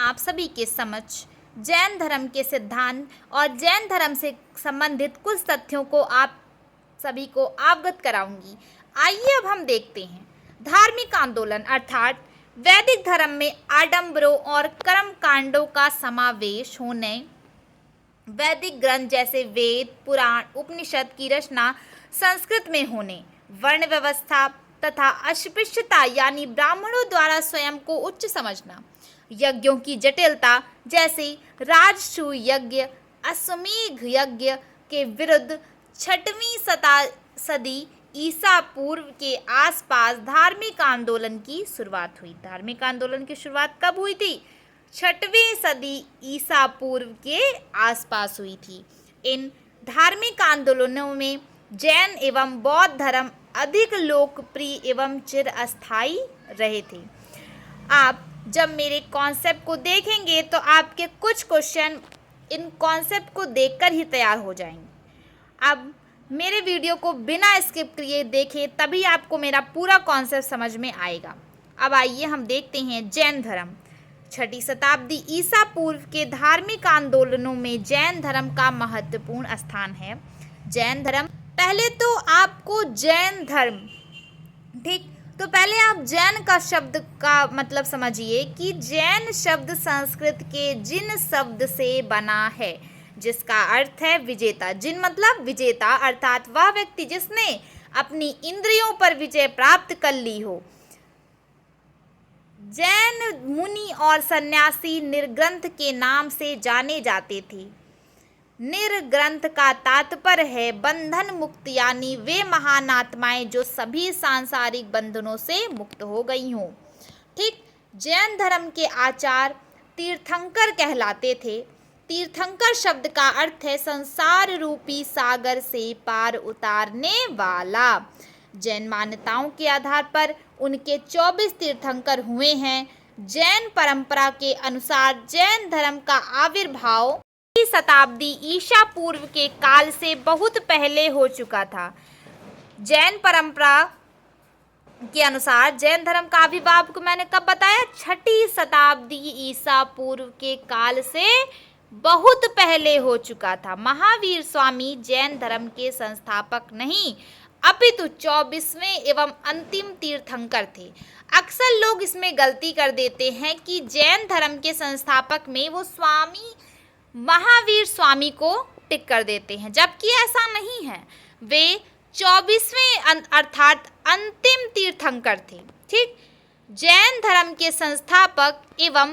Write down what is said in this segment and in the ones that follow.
आप सभी के समक्ष जैन धर्म के सिद्धांत और जैन धर्म से संबंधित कुछ तथ्यों को आप सभी को अवगत कराऊंगी। आइए अब हम देखते हैं। धार्मिक आंदोलन अर्थात वैदिक धर्म में आडंबरों और कर्म कांडों का समावेश होने, वैदिक ग्रंथ जैसे वेद, पुराण, उपनिषद की रचना संस्कृत में होने, वर्ण व्यवस्था तथा अस्पृश्यता यानी ब्राह्मणों द्वारा स्वयं को उच्च समझना, यज्ञों की जटिलता जैसे राजसूय यज्ञ, अश्वमेध यज्ञ के विरुद्ध 6वीं सदी ईसा पूर्व के आसपास धार्मिक आंदोलन की शुरुआत हुई। धार्मिक आंदोलन की शुरुआत कब हुई थी? 6वीं सदी ईसा पूर्व के आसपास हुई थी। इन धार्मिक आंदोलनों में जैन एवं बौद्ध धर्म अधिक लोकप्रिय एवं चिरस्थायी रहे थे। आप जब मेरे कॉन्सेप्ट को देखेंगे तो आपके कुछ क्वेश्चन इन कॉन्सेप्ट को देखकर ही तैयार हो जाएंगे। अब मेरे वीडियो को बिना स्किप किए देखें, तभी आपको मेरा पूरा कॉन्सेप्ट समझ में आएगा। अब आइए हम देखते हैं जैन धर्म। 6वीं शताब्दी ईसा पूर्व के धार्मिक आंदोलनों में जैन धर्म का महत्वपूर्ण स्थान है। जैन धर्म, पहले तो आपको जैन धर्म, ठीक, तो पहले आप जैन का शब्द का मतलब समझिए कि जैन शब्द संस्कृत के जिन शब्द से बना है, जिसका अर्थ है विजेता। जिन मतलब विजेता, अर्थात वह व्यक्ति जिसने अपनी इंद्रियों पर विजय प्राप्त कर ली हो। जैन मुनि और सन्यासी निर्ग्रंथ के नाम से जाने जाते थे। निर्ग्रंथ का तात्पर्य है बंधन मुक्त, यानी वे महान आत्माएं जो सभी सांसारिक बंधनों से मुक्त हो गई हों। ठीक, जैन धर्म के आचार्य तीर्थंकर कहलाते थे। तीर्थंकर शब्द का अर्थ है संसार रूपी सागर से पार उतारने वाला। जैन मान्यताओं के आधार पर उनके 24 तीर्थंकर हुए हैं। जैन परंपरा के अनुसार जैन धर्म का आविर्भाव शताब्दी ईसा पूर्व के काल से बहुत पहले हो चुका था। जैन परंपरा के अनुसार जैन धर्म का आविर्भाव को मैंने कब बताया? 6वीं शताब्दी ईसा पूर्व के काल से बहुत पहले हो चुका था। महावीर स्वामी जैन धर्म के संस्थापक नहीं, अपितु 24वें एवं अंतिम तीर्थंकर थे। अक्सर लोग इसमें गलती कर देते हैं कि जैन धर्म के संस्थापक में वो स्वामी महावीर स्वामी को टिक कर देते हैं, जबकि ऐसा नहीं है। वे 24वें अर्थात अंतिम तीर्थंकर थे। ठीक, जैन धर्म के संस्थापक एवं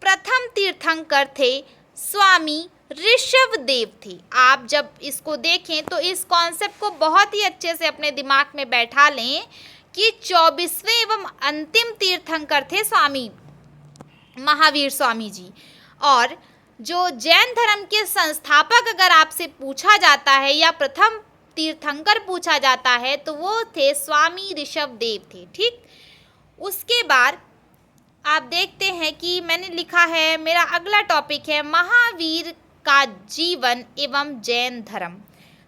प्रथम तीर्थंकर थे स्वामी ऋषभदेव थे। आप जब इसको देखें तो इस कॉन्सेप्ट को बहुत ही अच्छे से अपने दिमाग में बैठा लें कि 24वें एवं अंतिम तीर्थंकर थे स्वामी महावीर स्वामी जी। और जो जैन धर्म के संस्थापक अगर आपसे पूछा जाता है या प्रथम तीर्थंकर पूछा जाता है तो वो थे स्वामी ऋषभदेव थे। ठीक, उसके बाद आप देखते हैं कि मैंने लिखा है, मेरा अगला टॉपिक है महावीर का जीवन एवं जैन धर्म।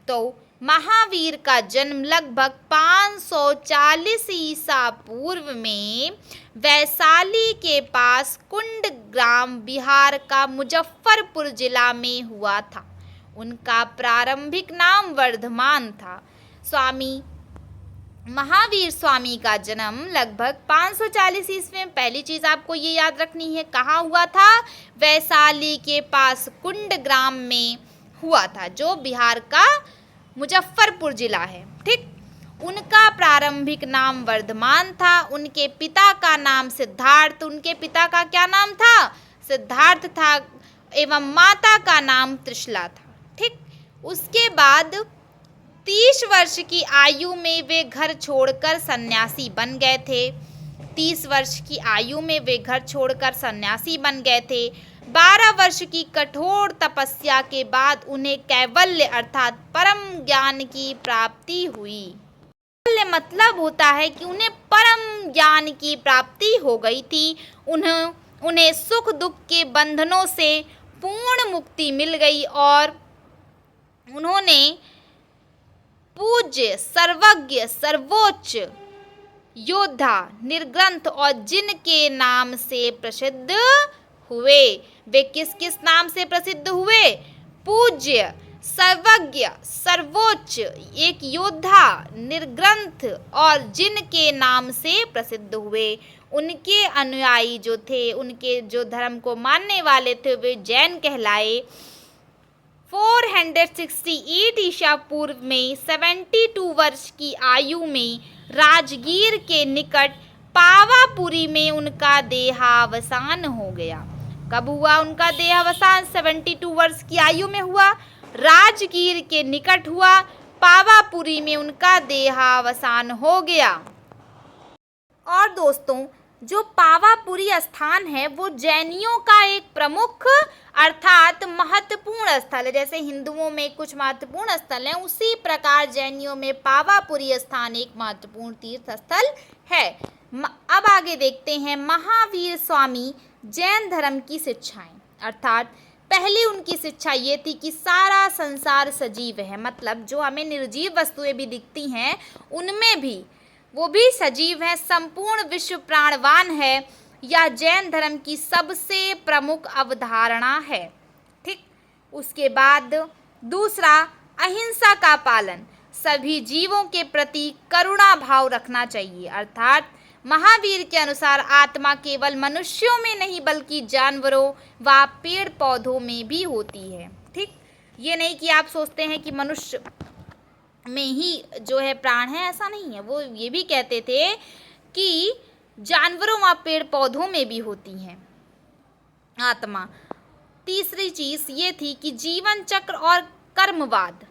तो महावीर का जन्म लगभग 540 ईसा पूर्व में वैशाली के पास कुंड ग्राम, बिहार का मुजफ्फरपुर जिला में हुआ था। उनका प्रारंभिक नाम वर्धमान था। स्वामी महावीर स्वामी का जन्म लगभग 540 ईस्वी में, पहली चीज़ आपको ये याद रखनी है, कहाँ हुआ था? वैशाली के पास कुंड ग्राम में हुआ था, जो बिहार का मुजफ्फरपुर जिला है। ठीक, उनका प्रारंभिक नाम वर्धमान था। उनके पिता का नाम सिद्धार्थ, उनके पिता का क्या नाम था? सिद्धार्थ था, एवं माता का नाम त्रिशला था। ठीक, उसके बाद 30 वर्ष की आयु में वे घर छोड़कर सन्यासी बन गए थे। 30 वर्ष की आयु में वे घर छोड़कर सन्यासी बन गए थे। 12 वर्ष की कठोर तपस्या के बाद उन्हें कैवल्य अर्थात परम ज्ञान की प्राप्ति हुई। कैवल्य मतलब होता है कि उन्हें परम ज्ञान की प्राप्ति हो गई थी। उन्हें सुख दुख के बंधनों से पूर्ण मुक्ति मिल गई और उन्होंने पूज्य, सर्वज्ञ, सर्वोच्च योद्धा, निर्ग्रंथ और जिन के नाम से प्रसिद्ध हुए। वे किस किस नाम से प्रसिद्ध हुए? पूज्य, सर्वज्ञ, सर्वोच्च, एक योद्धा, निर्ग्रंथ और जिन के नाम से प्रसिद्ध हुए। उनके अनुयायी जो थे, उनके जो धर्म को मानने वाले थे, वे जैन कहलाए। 468 ईसा पूर्व में 72 वर्ष की आयु में राजगीर के निकट पावापुरी में उनका देहावसान हो गया। कब हुआ उनका देहावसान? 72 वर्ष की आयु में हुआ, राजगीर के निकट हुआ, पावापुरी में उनका देहावसान हो गया। और दोस्तों, जो पावापुरी स्थान है वो जैनियों का एक प्रमुख अर्थात महत्वपूर्ण स्थल है। जैसे हिंदुओं में कुछ महत्वपूर्ण स्थल हैं, उसी प्रकार जैनियों में पावापुरी स्थान एक महत्वपूर्ण तीर्थ स्थल है। अब आगे देखते हैं महावीर स्वामी जैन धर्म की शिक्षाएं। अर्थात पहली उनकी शिक्षा ये थी कि सारा संसार सजीव है, मतलब जो हमें निर्जीव वस्तुएं भी दिखती हैं उनमें भी वो भी सजीव है, संपूर्ण विश्व प्राणवान है। यह जैन धर्म की सबसे प्रमुख अवधारणा है। ठीक, उसके बाद दूसरा, अहिंसा का पालन, सभी जीवों के प्रति करुणा भाव रखना चाहिए। अर्थात महावीर के अनुसार आत्मा केवल मनुष्यों में नहीं बल्कि जानवरों व पेड़ पौधों में भी होती है। ठीक, ये नहीं कि आप सोचते हैं कि मनुष्य में ही जो है प्राण है, ऐसा नहीं है। वो ये भी कहते थे कि जानवरों व पेड़ पौधों में भी होती है आत्मा। तीसरी चीज ये थी कि जीवन चक्र और कर्मवाद।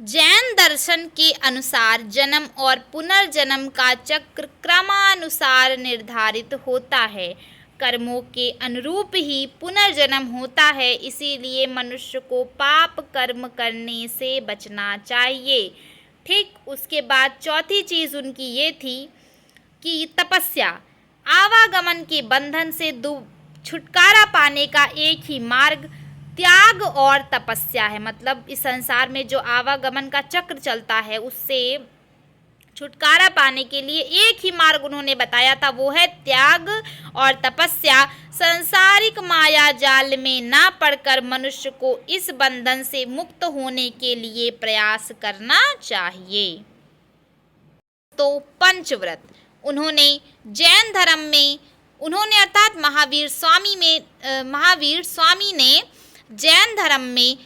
जैन दर्शन के अनुसार जन्म और पुनर्जन्म का चक्र क्रमानुसार निर्धारित होता है। कर्मों के अनुरूप ही पुनर्जन्म होता है, इसीलिए मनुष्य को पाप कर्म करने से बचना चाहिए। ठीक, उसके बाद चौथी चीज़ उनकी ये थी कि तपस्या, आवागमन के बंधन से छुटकारा पाने का एक ही मार्ग त्याग और तपस्या है। मतलब इस संसार में जो आवागमन का चक्र चलता है उससे छुटकारा पाने के लिए एक ही मार्ग उन्होंने बताया था, वो है त्याग और तपस्या। सांसारिक माया जाल में ना पड़कर मनुष्य को इस बंधन से मुक्त होने के लिए प्रयास करना चाहिए। तो पंचव्रत उन्होंने जैन धर्म में अर्थात महावीर स्वामी ने जैन धर्म में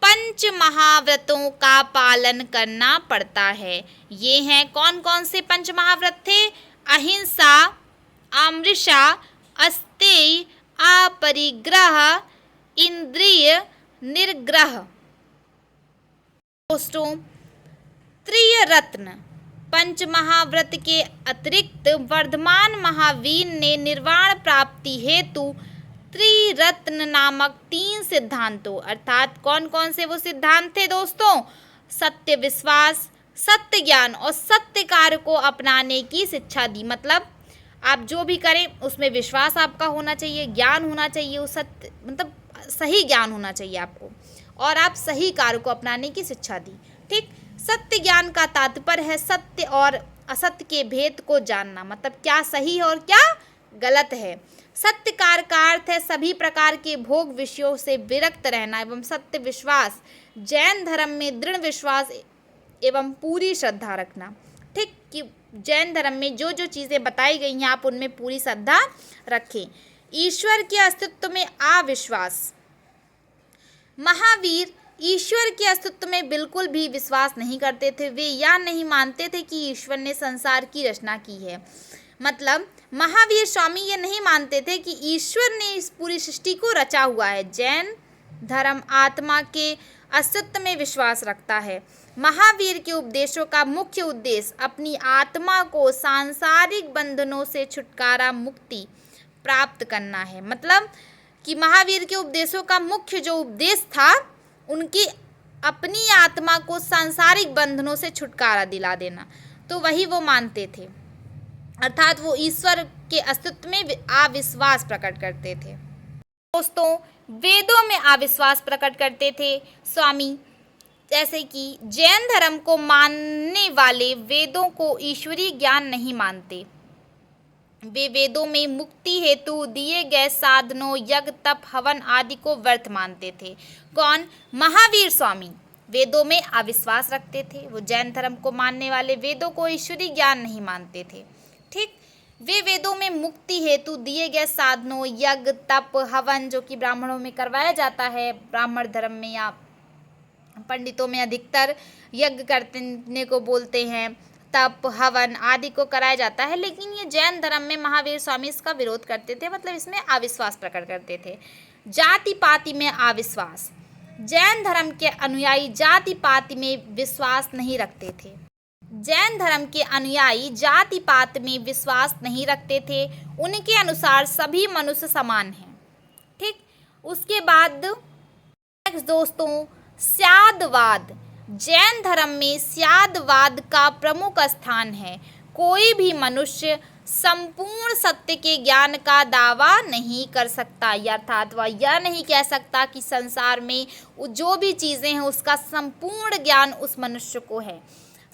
5 महाव्रतों का पालन करना पड़ता है। ये हैं कौन कौन से 5 महाव्रत थे? अहिंसा, आमृषा, अस्तेय, अपरिग्रह, इंद्रिय निग्रह। दोस्तों, त्रिरत्न 5 महाव्रत के अतिरिक्त वर्धमान महावीर ने निर्वाण प्राप्ति हेतु त्रिरत्न नामक 3 सिद्धांतों, अर्थात कौन कौन से वो सिद्धांत थे दोस्तों? सत्य विश्वास, सत्य ज्ञान और सत्य कार्य को अपनाने की शिक्षा दी। मतलब आप जो भी करें उसमें विश्वास आपका होना चाहिए, ज्ञान होना चाहिए, वो सत्य मतलब सही ज्ञान होना चाहिए आपको, और आप सही कार्य को अपनाने की शिक्षा दी। ठीक, सत्य ज्ञान का तात्पर्य है सत्य और असत्य के भेद को जानना, मतलब क्या सही है और क्या गलत है। सत्य कार्य का अर्थ है सभी प्रकार के भोग विषयों से विरक्त रहना एवं सत्य विश्वास, जैन धर्म में दृढ़ विश्वास एवं पूरी श्रद्धा रखना। ठीक, कि जैन धर्म में जो जो चीज़ें बताई गई हैं आप उनमें पूरी श्रद्धा रखें। ईश्वर के अस्तित्व में अविश्वास, महावीर ईश्वर के अस्तित्व में बिल्कुल भी विश्वास नहीं करते थे। वे यह नहीं मानते थे कि ईश्वर ने संसार की रचना की है। मतलब महावीर स्वामी ये नहीं मानते थे कि ईश्वर ने इस पूरी सृष्टि को रचा हुआ है। जैन धर्म आत्मा के अस्तित्व में विश्वास रखता है। महावीर के उपदेशों का मुख्य उद्देश्य अपनी आत्मा को सांसारिक बंधनों से छुटकारा मुक्ति प्राप्त करना है। मतलब कि महावीर के उपदेशों का मुख्य जो उपदेश था उनकी अपनी आत्मा को सांसारिक बंधनों से छुटकारा दिला देना, तो वही वो मानते थे। अर्थात वो ईश्वर के अस्तित्व में अविश्वास प्रकट करते थे। दोस्तों, वेदों में अविश्वास प्रकट करते थे स्वामी, जैसे कि जैन धर्म को मानने वाले वेदों को ईश्वरीय ज्ञान नहीं मानते। वे वेदों में मुक्ति हेतु दिए गए साधनों यज्ञ तप हवन आदि को व्यर्थ मानते थे। कौन? महावीर स्वामी वेदों में अविश्वास रखते थे। वो जैन धर्म को मानने वाले वेदों को ईश्वरीय ज्ञान नहीं मानते थे। ठीक, वे वेदों में मुक्ति हेतु दिए गए साधनों यज्ञ तप हवन, जो कि ब्राह्मणों में करवाया जाता है, ब्राह्मण धर्म में या पंडितों में अधिकतर यज्ञ करने को बोलते हैं, तप हवन आदि को कराया जाता है। लेकिन ये जैन धर्म में महावीर स्वामी इसका विरोध करते थे, मतलब इसमें अविश्वास प्रकट करते थे। जाति पाति में अविश्वास, जैन धर्म के अनुयायी जाति पाति में विश्वास नहीं रखते थे। जैन धर्म के अनुयायी जाति पात में विश्वास नहीं रखते थे। उनके अनुसार सभी मनुष्य समान हैं। ठीक, उसके बाद नेक्स्ट दोस्तों, स्यादवाद। जैन धर्म में स्यादवाद का प्रमुख स्थान है। कोई भी मनुष्य संपूर्ण सत्य के ज्ञान का दावा नहीं कर सकता, अर्थात वह यह नहीं कह सकता कि संसार में जो भी चीज़ें हैं उसका संपूर्ण ज्ञान उस मनुष्य को है।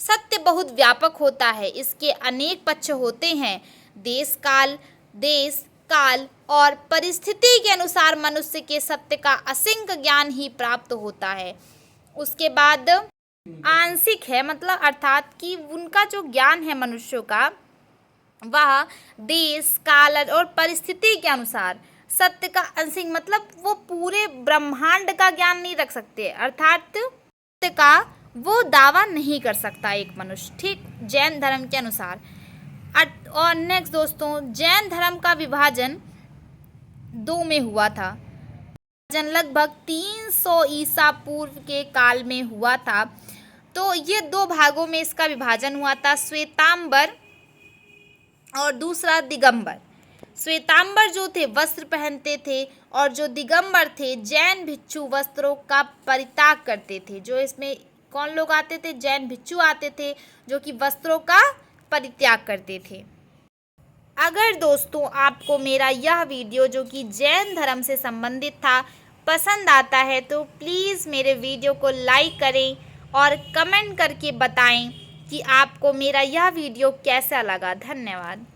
सत्य बहुत व्यापक होता है, इसके अनेक पक्ष होते हैं। देश काल और परिस्थिति के अनुसार मनुष्य के सत्य का असंख्य ज्ञान ही प्राप्त होता है। उसके बाद आंशिक है, मतलब अर्थात कि उनका जो ज्ञान है मनुष्यों का, वह देश काल और परिस्थिति के अनुसार सत्य का अंशिक, मतलब वो पूरे ब्रह्मांड का ज्ञान नहीं रख सकते, अर्थात सत्य का वो दावा नहीं कर सकता एक मनुष्य। ठीक, जैन धर्म के अनुसार। और नेक्स्ट दोस्तों, जैन धर्म का विभाजन 2 में हुआ था। लगभग 300 ईसा पूर्व के काल में हुआ था। तो ये 2 भागों में इसका विभाजन हुआ था, श्वेतांबर और दूसरा दिगंबर। श्वेतांबर जो थे वस्त्र पहनते थे और जो दिगंबर थे जैन भिक्षु वस्त्रों का परित्याग करते थे। जो इसमें कौन लोग आते थे? जैन भिक्षु आते थे जो कि वस्त्रों का परित्याग करते थे। अगर दोस्तों आपको मेरा यह वीडियो जो कि जैन धर्म से संबंधित था पसंद आता है तो प्लीज़ मेरे वीडियो को लाइक करें और कमेंट करके बताएं कि आपको मेरा यह वीडियो कैसा लगा। धन्यवाद।